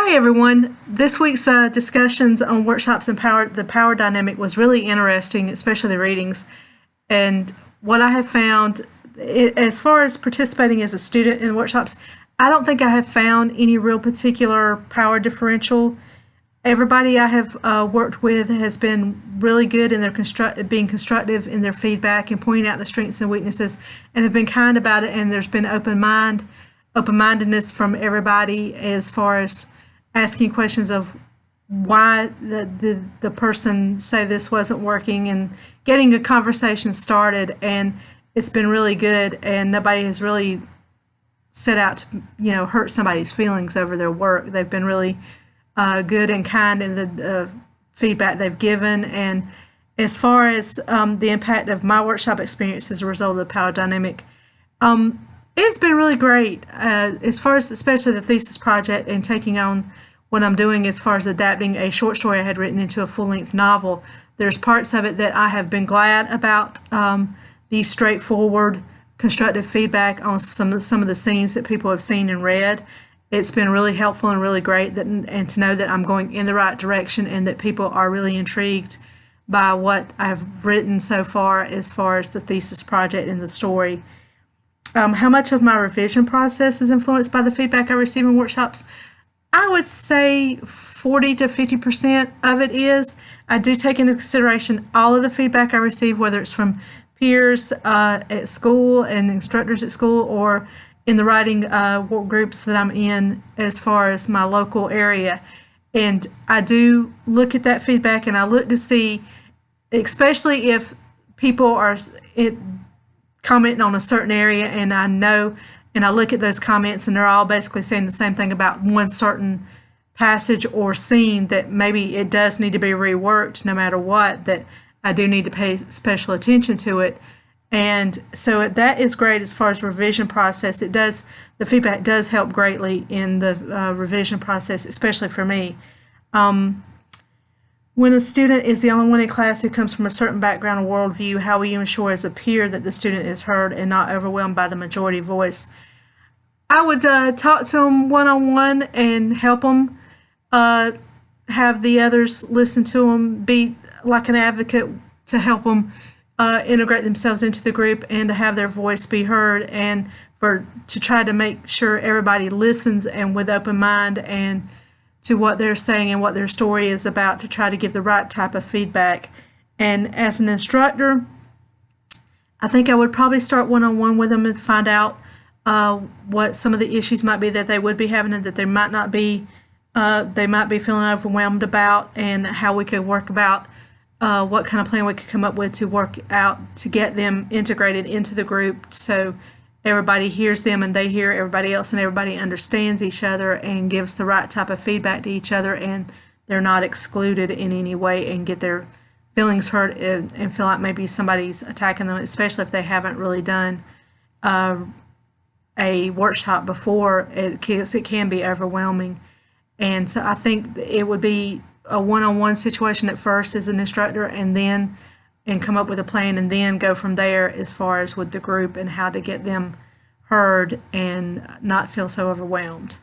Hi everyone. This week's discussions on workshops and the power dynamic was really interesting, especially the readings. And what I have found, as far as participating as a student in workshops, I don't think I have found any real particular power differential. Everybody I have worked with has been really good in their being constructive in their feedback and pointing out the strengths and weaknesses, and have been kind about it. And there's been open-mindedness from everybody as far as asking questions of why the person say this wasn't working, and getting a conversation started. And it's been really good, and nobody has really set out to hurt somebody's feelings over their work. They've been really good and kind in the feedback they've given. And as far as the impact of my workshop experience as a result of the power dynamic, it's been really great as far as especially the thesis project and taking on what I'm doing as far as adapting a short story I had written into a full-length novel. There's parts of it that I have been glad about the straightforward constructive feedback on some of the scenes that people have seen and read. It's been really helpful and really great and to know that I'm going in the right direction and that people are really intrigued by what I've written so far as the thesis project and the story. How much of my revision process is influenced by the feedback I receive in workshops? I would say 40 to 50% of it is. I do take into consideration all of the feedback I receive, whether it's from peers at school and instructors at school, or in the writing work groups that I'm in as far as my local area. And I do look at that feedback, and I look to see, especially if people are commenting on a certain area, and I know, and I look at those comments and they're all basically saying the same thing about one certain passage or scene, that maybe it does need to be reworked no matter what, that I do need to pay special attention to it. And so that is great as far as revision process. The feedback does help greatly in the revision process, especially for me. When a student is the only one in class who comes from a certain background or worldview, how will you ensure as a peer that the student is heard and not overwhelmed by the majority voice? I would talk to them one-on-one and help them have the others listen to them, be like an advocate to help them integrate themselves into the group and to have their voice be heard, and to try to make sure everybody listens and with open mind and to what they're saying and what their story is about, to try to give the right type of feedback. And as an instructor, I think I would probably start one-on-one with them and find out what some of the issues might be that they would be having and that they might not be, they might be feeling overwhelmed about, and how we could work about what kind of plan we could come up with to work out to get them integrated into the group, so everybody hears them and they hear everybody else and everybody understands each other and gives the right type of feedback to each other, and they're not excluded in any way and get their feelings hurt and feel like maybe somebody's attacking them, especially if they haven't really done a workshop before, because it can be overwhelming. And so I think it would be a one-on-one situation at first as an instructor, and come up with a plan, and then go from there as far as with the group and how to get them heard and not feel so overwhelmed.